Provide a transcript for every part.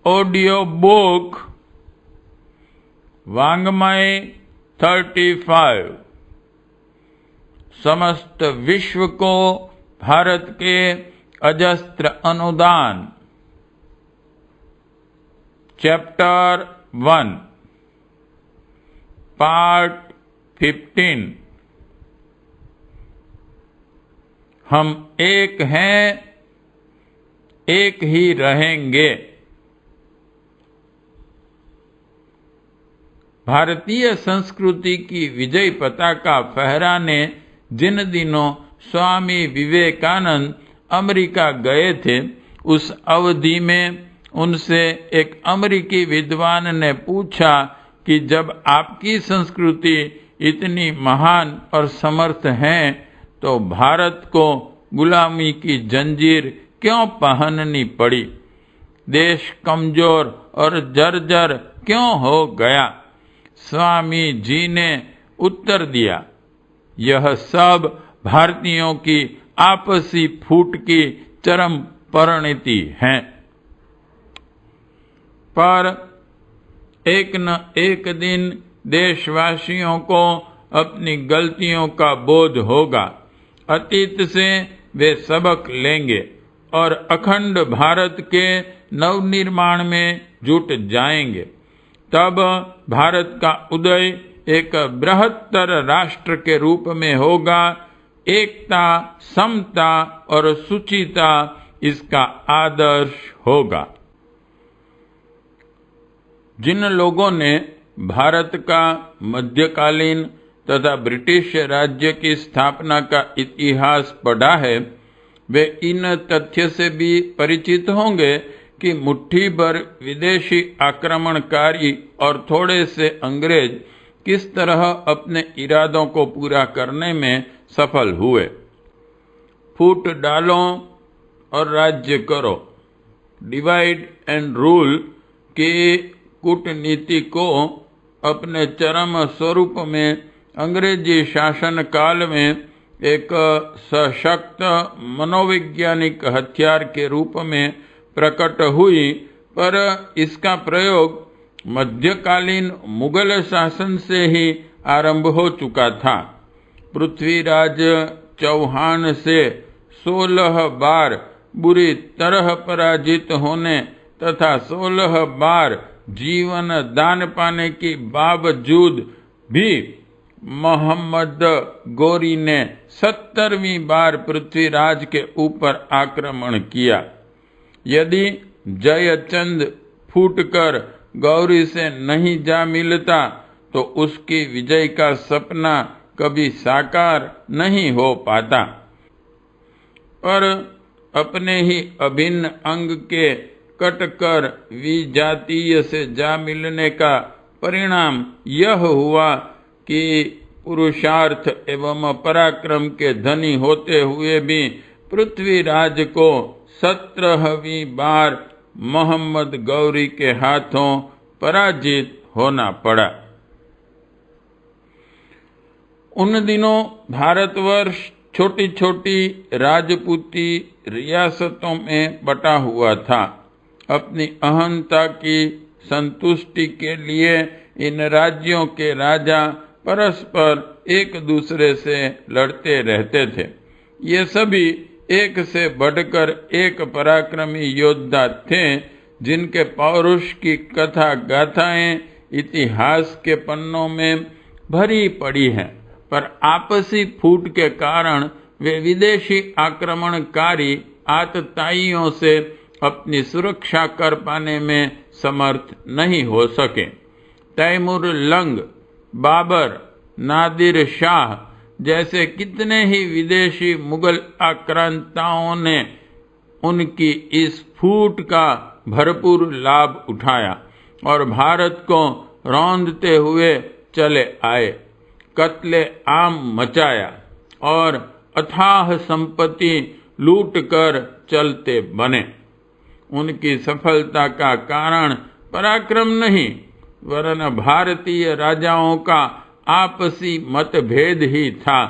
Audio book वाङ्मय 35 समस्त विश्व को भारत के अजस्त्र अनुदान। Chapter 1 part 15। हम एक हैं, एक ही रहेंगे। भारतीय संस्कृति की विजय पताका फहराने जिन दिनों स्वामी विवेकानंद अमेरिका गए थे, उस अवधि में उनसे एक अमेरिकी विद्वान ने पूछा कि जब आपकी संस्कृति इतनी महान और समर्थ है, तो भारत को गुलामी की जंजीर क्यों पहननी पड़ी? देश कमजोर और जर्जर क्यों हो गया? स्वामी जी ने उत्तर दिया, यह सब भारतीयों की आपसी फूट की चरम परिणति है। पर एक न एक दिन देशवासियों को अपनी गलतियों का बोध होगा। अतीत से वे सबक लेंगे और अखंड भारत के नवनिर्माण में जुट जाएंगे। तब भारत का उदय एक बृहत्तर राष्ट्र के रूप में होगा। एकता, समता और शुचिता इसका आदर्श होगा। जिन लोगों ने भारत का मध्यकालीन तथा ब्रिटिश राज्य की स्थापना का इतिहास पढ़ा है, वे इन तथ्य से भी परिचित होंगे कि मुट्ठी भर विदेशी आक्रमणकारी और थोड़े से अंग्रेज किस तरह अपने इरादों को पूरा करने में सफल हुए। फूट डालो और राज्य करो, डिवाइड एंड रूल की कूटनीति को अपने चरम स्वरूप में अंग्रेजी शासन काल में एक सशक्त मनोवैज्ञानिक हथियार के रूप में प्रकट हुई, पर इसका प्रयोग मध्यकालीन मुगल शासन से ही आरंभ हो चुका था। पृथ्वीराज चौहान से 16 बार बुरी तरह पराजित होने तथा 16 बार जीवन दान पाने के बावजूद भी मोहम्मद गोरी ने 70वीं बार पृथ्वीराज के ऊपर आक्रमण किया। यदि जयचंद फूटकर गौरी से नहीं जा मिलता, तो उसकी विजय का सपना कभी साकार नहीं हो पाता। पर अपने ही अभिन्न अंग के कटकर विजातीय से जा मिलने का परिणाम यह हुआ कि पुरुषार्थ एवं पराक्रम के धनी होते हुए भी पृथ्वीराज को 17वीं बार मोहम्मद गौरी के हाथों पराजित होना पड़ा। उन दिनों भारतवर्ष छोटी छोटी राजपूती रियासतों में बटा हुआ था। अपनी अहंता की संतुष्टि के लिए इन राज्यों के राजा परस्पर एक दूसरे से लड़ते रहते थे। ये सभी एक से बढ़कर एक पराक्रमी योद्धा थे, जिनके पौरुष की कथा गाथाएं इतिहास के पन्नों में भरी पड़ी हैं। पर आपसी फूट के कारण वे विदेशी आक्रमणकारी आतताइयों से अपनी सुरक्षा कर पाने में समर्थ नहीं हो सके। तैमूर लंग, बाबर, नादिर शाह जैसे कितने ही विदेशी मुगल आक्रांताओं ने उनकी इस फूट का भरपूर लाभ उठाया और भारत को रौंदते हुए चले आए, कत्ले आम मचाया और अथाह संपत्ति लूट कर चलते बने। उनकी सफलता का कारण पराक्रम नहीं, वरन भारतीय राजाओं का आपसी मतभेद ही था।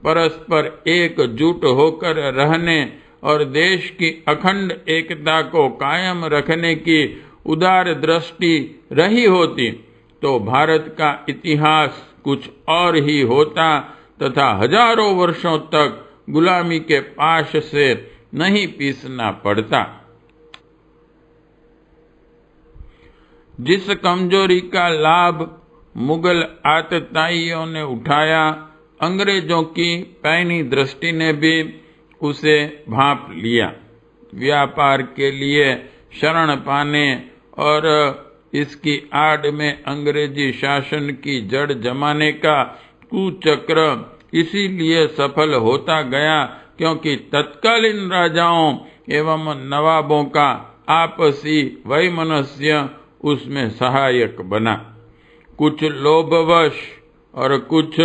परस्पर एकजुट होकर रहने और देश की अखंड एकता को कायम रखने की उदार दृष्टि रही होती तो भारत का इतिहास कुछ और ही होता तथा हजारों वर्षों तक गुलामी के पाश से नहीं पीसना पड़ता। जिस कमजोरी का लाभ मुगल आतताइयों ने उठाया, अंग्रेजों की पैनी दृष्टि ने भी उसे भांप लिया। व्यापार के लिए शरण पाने और इसकी आड़ में अंग्रेजी शासन की जड़ जमाने का कुचक्र इसीलिए सफल होता गया क्योंकि तत्कालीन राजाओं एवं नवाबों का आपसी वैमनस्य उसमें सहायक बना। कुछ लोभवश और कुछ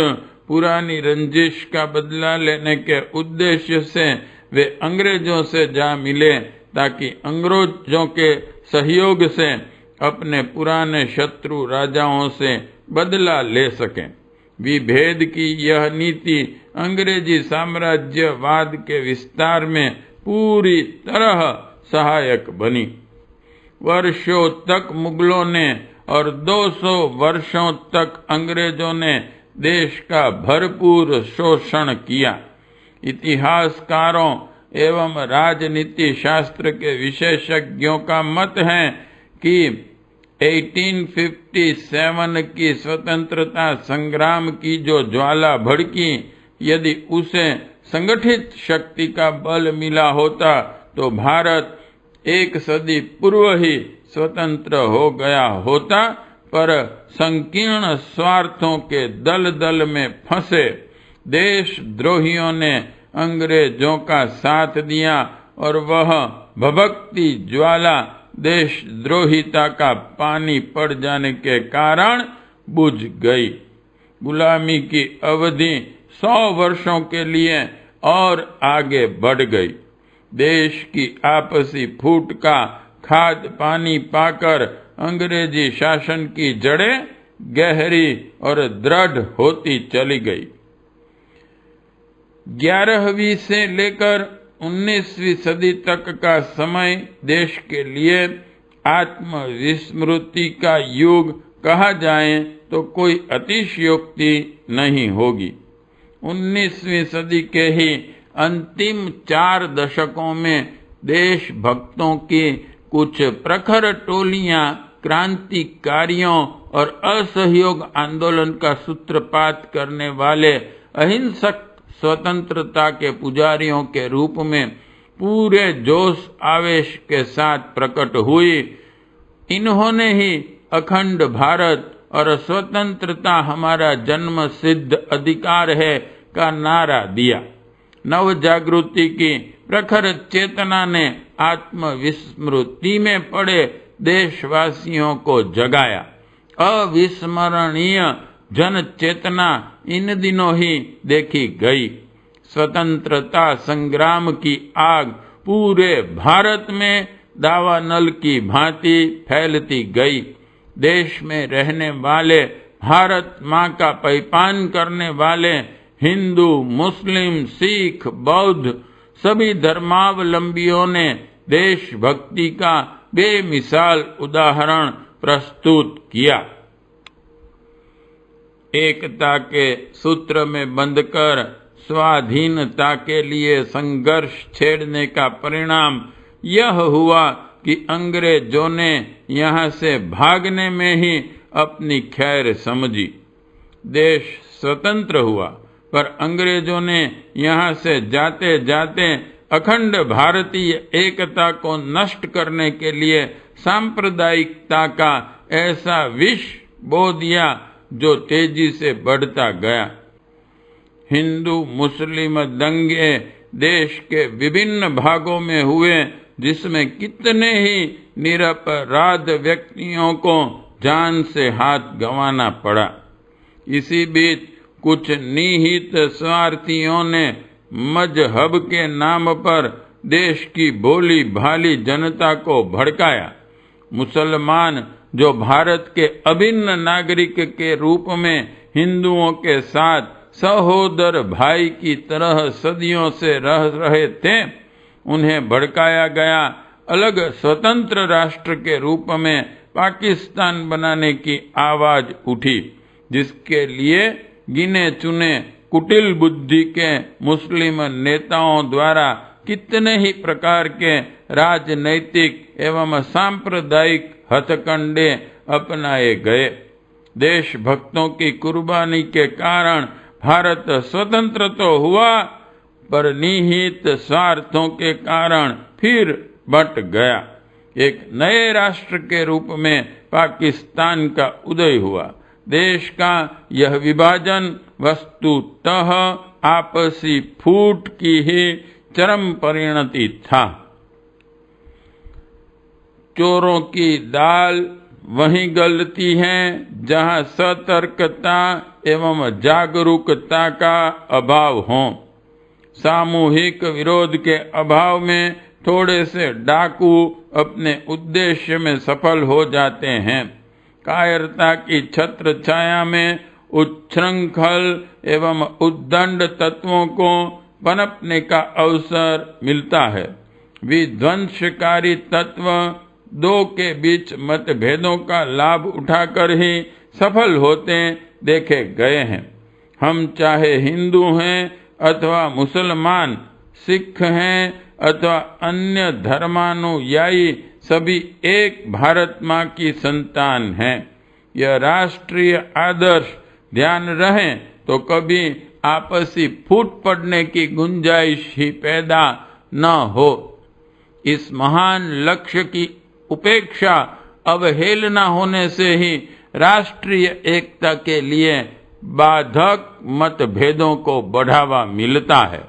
पुरानी रंजिश का बदला लेने के उद्देश्य से वे अंग्रेजों से जा मिले ताकि अंग्रेजों के सहयोग से अपने पुराने शत्रु राजाओं से बदला ले सकें। विभेद की यह नीति अंग्रेजी साम्राज्यवाद के विस्तार में पूरी तरह सहायक बनी। वर्षों तक मुगलों ने और 200 वर्षों तक अंग्रेजों ने देश का भरपूर शोषण किया। इतिहासकारों एवं राजनीति शास्त्र के विशेषज्ञों का मत है कि 1857 की स्वतंत्रता संग्राम की जो ज्वाला भड़की, यदि उसे संगठित शक्ति का बल मिला होता तो भारत एक सदी पूर्व ही स्वतंत्र हो गया होता, पर संकीर्ण स्वार्थों के दलदल में फंसे देशद्रोहियों ने अंग्रेजों का साथ दिया और वह भभकती ज्वाला देशद्रोहिता का पानी पड़ जाने के कारण बुझ गई। गुलामी की अवधि 100 वर्षों के लिए और आगे बढ़ गई। देश की आपसी फूट का खाद पानी पाकर अंग्रेजी शासन की जड़ें गहरी और दृढ़ होती चली गई। 11वीं से लेकर 19वीं सदी तक का समय देश के लिए आत्मविस्मृति का युग कहा जाए तो कोई अतिशयोक्ति नहीं होगी। 19वीं सदी के ही अंतिम 4 दशकों में देशभक्तों की कुछ प्रखर टोलियां क्रांतिकारियों और असहयोग आंदोलन का सूत्रपात करने वाले अहिंसक स्वतंत्रता के पुजारियों के रूप में पूरे जोश आवेश के साथ प्रकट हुई। इन्होंने ही अखंड भारत और स्वतंत्रता हमारा जन्म सिद्ध अधिकार है का नारा दिया। नव जागृति की प्रखर चेतना ने आत्मविस्मृति में पड़े देशवासियों को जगाया। अविस्मरणीय जन चेतना इन दिनों ही देखी गई। स्वतंत्रता संग्राम की आग पूरे भारत में दावानल की भांति फैलती गई। देश में रहने वाले भारत माँ का पैपान करने वाले हिंदू, मुस्लिम, सिख, बौद्ध सभी धर्मावलंबियों ने देशभक्ति का बेमिसाल उदाहरण प्रस्तुत किया। एकता के सूत्र में बंधकर स्वाधीनता के लिए संघर्ष छेड़ने का परिणाम यह हुआ कि अंग्रेजों ने यहाँ से भागने में ही अपनी खैर समझी। देश स्वतंत्र हुआ, पर अंग्रेजों ने यहाँ से जाते जाते अखंड भारतीय एकता को नष्ट करने के लिए सांप्रदायिकता का ऐसा विष बो दिया जो तेजी से बढ़ता गया। हिंदू मुस्लिम दंगे देश के विभिन्न भागों में हुए, जिसमें कितने ही निरपराध व्यक्तियों को जान से हाथ गंवाना पड़ा। इसी बीच कुछ निहित स्वार्थियों ने मजहब के नाम पर देश की भोली भाली जनता को भड़काया। मुसलमान जो भारत के अभिन्न नागरिक के रूप में हिंदुओं के साथ सहोदर भाई की तरह सदियों से रह रहे थे, उन्हें भड़काया गया अलग स्वतंत्र राष्ट्र के रूप में पाकिस्तान बनाने की आवाज उठी, जिसके लिए गिने चुने कुटिल बुद्धि के मुस्लिम नेताओं द्वारा कितने ही प्रकार के राजनैतिक एवं सांप्रदायिक हथकंडे अपनाए गए। देशभक्तों की कुर्बानी के कारण भारत स्वतंत्र तो हुआ, पर निहित स्वार्थों के कारण फिर बंट गया। एक नए राष्ट्र के रूप में पाकिस्तान का उदय हुआ। देश का यह विभाजन वस्तुतः आपसी फूट की ही चरम परिणति था। चोरों की दाल वहीं गलती है जहां सतर्कता एवं जागरूकता का अभाव हो। सामूहिक विरोध के अभाव में थोड़े से डाकू अपने उद्देश्य में सफल हो जाते हैं। कायरता की छत्र छाया में उच्छृंखल एवं उद्दंड तत्वों को पनपने का अवसर मिलता है। विध्वंसकारी तत्व दो के बीच मतभेदों का लाभ उठाकर ही सफल होते देखे गए हैं। हम चाहे हिंदू हैं अथवा मुसलमान, सिख हैं अथवा अन्य धर्मानुयायी, सभी एक भारत माँ की संतान हैं। यह राष्ट्रीय आदर्श ध्यान रहे तो कभी आपसी फूट पड़ने की गुंजाइश ही पैदा न हो। इस महान लक्ष्य की उपेक्षा अवहेलना होने से ही राष्ट्रीय एकता के लिए बाधक मतभेदों को बढ़ावा मिलता है।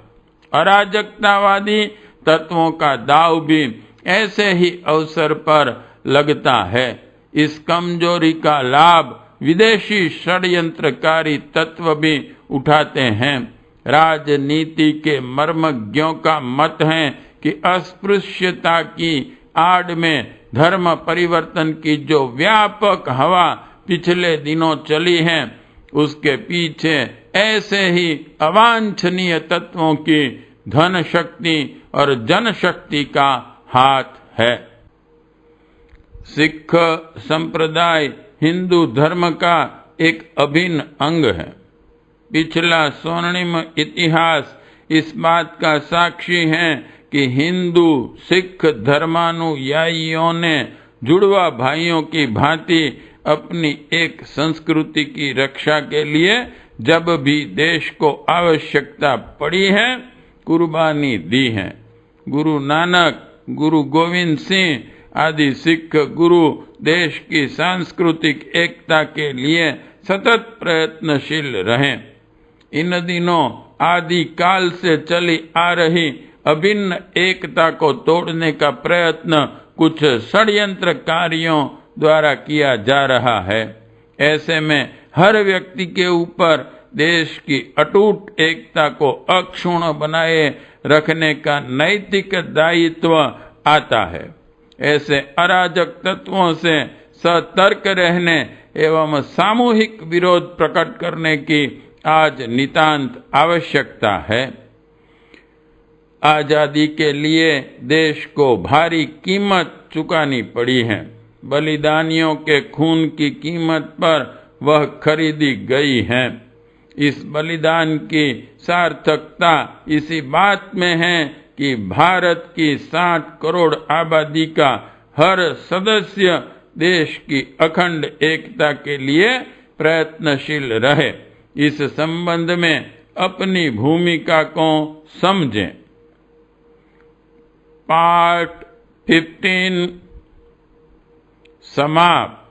अराजकतावादी तत्वों का दाव भी ऐसे ही अवसर पर लगता है। इस कमजोरी का लाभ विदेशी षड्यंत्रकारी तत्व भी उठाते हैं। राजनीति के मर्मज्ञों का मत है कि अस्पृश्यता की आड़ में धर्म परिवर्तन की जो व्यापक हवा पिछले दिनों चली है, उसके पीछे ऐसे ही अवांछनीय तत्वों की धन शक्ति और जनशक्ति का हाथ है। सिख संप्रदाय हिंदू धर्म का एक अभिन्न अंग है। पिछला स्वर्णिम इतिहास इस बात का साक्षी है कि हिंदू सिख धर्मानुयायियों ने जुड़वा भाइयों की भांति अपनी एक संस्कृति की रक्षा के लिए जब भी देश को आवश्यकता पड़ी है, कुर्बानी दी है। गुरु नानक, गुरु गोविंद सिंह आदि सिख गुरु देश की सांस्कृतिक एकता के लिए सतत प्रयत्नशील रहे। इन दिनों आदि काल से चली आ रही अभिन्न एकता को तोड़ने का प्रयत्न कुछ षड्यंत्रकारियों द्वारा किया जा रहा है। ऐसे में हर व्यक्ति के ऊपर देश की अटूट एकता को अक्षुण्ण बनाए रखने का नैतिक दायित्व आता है। ऐसे अराजक तत्वों से सतर्क रहने एवं सामूहिक विरोध प्रकट करने की आज नितांत आवश्यकता है। आजादी के लिए देश को भारी कीमत चुकानी पड़ी है। बलिदानियों के खून की कीमत पर वह खरीदी गई है। इस बलिदान की सार्थकता इसी बात में है कि भारत की 60 करोड़ आबादी का हर सदस्य देश की अखंड एकता के लिए प्रयत्नशील रहे। इस संबंध में अपनी भूमिका को समझें। पार्ट 15 समाप्त।